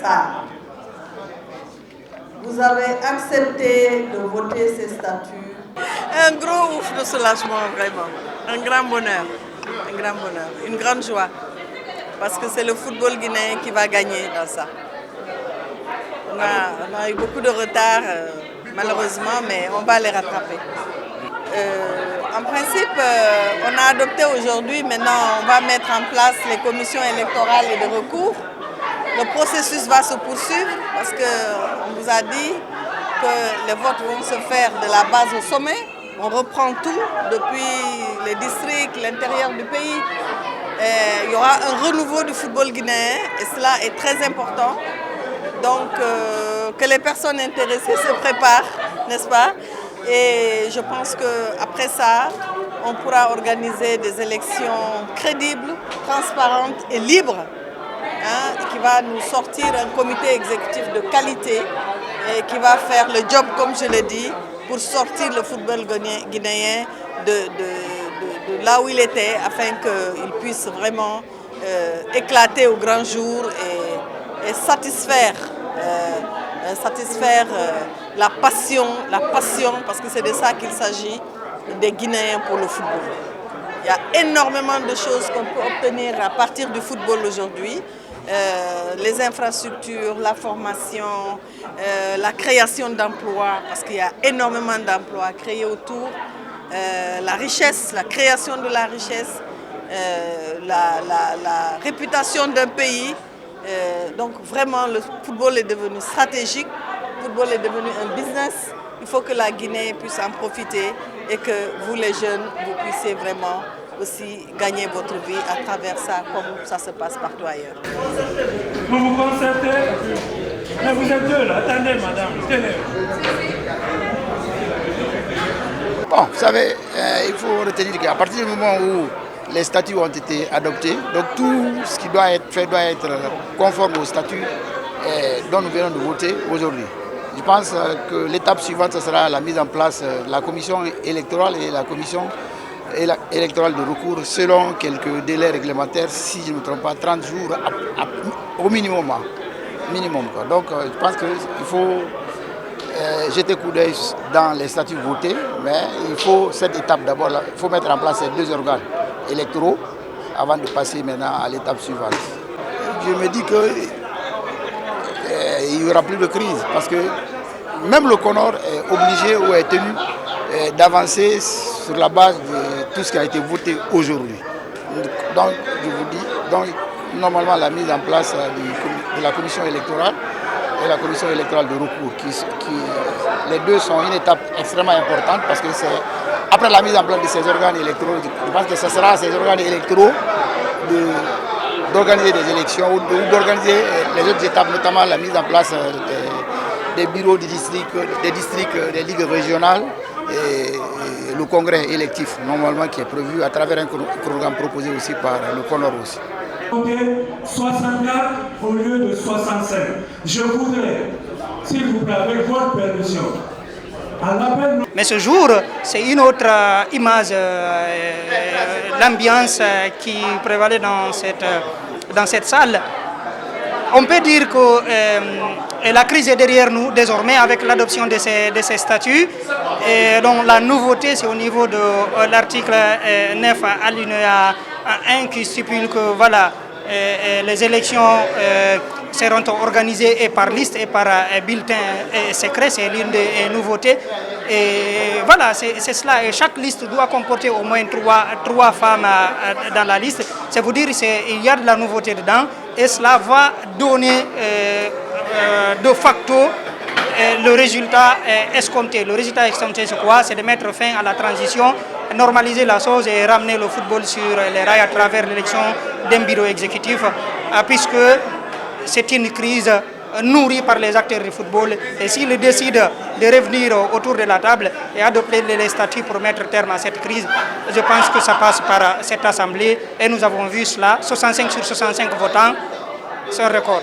salle. Vous avez accepté de voter ces statuts. Un gros ouf de soulagement, vraiment. Un grand bonheur. Un grand bonheur. Une grande joie. Parce que c'est le football guinéen qui va gagner dans ça. On a eu beaucoup de retard, malheureusement, mais on va les rattraper. En principe, on a adopté aujourd'hui, maintenant on va mettre en place les commissions électorales et de recours. Le processus va se poursuivre parce qu'on vous a dit que les votes vont se faire de la base au sommet. On reprend tout depuis les districts, l'intérieur du pays. Il y aura un renouveau du football guinéen et cela est très important. Donc que les personnes intéressées se préparent, n'est-ce pas? Et je pense qu'après ça, on pourra organiser des élections crédibles, transparentes et libres, qui va nous sortir un comité exécutif de qualité et qui va faire le job, comme je l'ai dit, pour sortir le football guinéen de là où il était, afin qu'il puisse vraiment éclater au grand jour et satisfaire la passion, parce que c'est de ça qu'il s'agit, des Guinéens pour le football. Il y a énormément de choses qu'on peut obtenir à partir du football aujourd'hui. Les infrastructures, la formation, la création d'emplois, parce qu'il y a énormément d'emplois créés autour, la richesse, la création de la richesse, la réputation d'un pays. Donc vraiment, le football est devenu stratégique, le football est devenu un business. Il faut que la Guinée puisse en profiter et que vous les jeunes, vous puissiez vraiment aussi gagner votre vie à travers ça, comme ça se passe partout ailleurs. Vous vous concertez, mais vous êtes deux là, attendez madame, tenez. Bon, vous savez, il faut retenir qu'à partir du moment où les statuts ont été adoptés, donc tout ce qui doit être fait doit être conforme aux statuts dont nous venons de voter aujourd'hui. Je pense que l'étape suivante, ce sera la mise en place de la commission électorale et la commission électorale de recours selon quelques délais réglementaires, si je ne me trompe pas, 30 jours au minimum. Quoi. Donc je pense qu'il faut jeter coup d'œil dans les statuts votés, mais il faut cette étape d'abord, il faut mettre en place ces deux organes électoraux avant de passer maintenant à l'étape suivante. Je me dis qu'il n'y aura plus de crise parce que même le CONOR est obligé ou est tenu d'avancer sur la base de tout ce qui a été voté aujourd'hui. Donc, je vous dis, normalement la mise en place de la commission électorale et la commission électorale de recours, les deux sont une étape extrêmement importante parce que c'est après la mise en place de ces organes électoraux, je pense que ce sera à ces organes électoraux d'organiser des élections ou d'organiser les autres étapes, notamment la mise en place des bureaux des districts, des ligues régionales et le congrès électif, normalement qui est prévu à travers un programme proposé aussi par le CONOR aussi. 64 au lieu de 65. Je voudrais, s'il vous plaît, avec votre permission, mais ce jour, c'est une autre image, l'ambiance qui prévalait dans cette salle. On peut dire que la crise est derrière nous désormais avec l'adoption de ces statuts. Et donc la nouveauté, c'est au niveau de l'article 9 alinéa 1 qui stipule que voilà, les élections seront organisées et par liste et par bulletin secret, c'est l'une des nouveautés. Et voilà, c'est cela. Et chaque liste doit comporter au moins trois femmes dans la liste. C'est vous dire qu'il y a de la nouveauté dedans et cela va donner de facto le résultat escompté. Le résultat escompté, c'est quoi? C'est de mettre fin à la transition, normaliser la chose et ramener le football sur les rails à travers l'élection d'un bureau exécutif, puisque c'est une crise nourrie par les acteurs du football. Et s'ils décident de revenir autour de la table et adopter les statuts pour mettre terme à cette crise, je pense que ça passe par cette assemblée. Et nous avons vu cela, 65 sur 65 votants, c'est un record.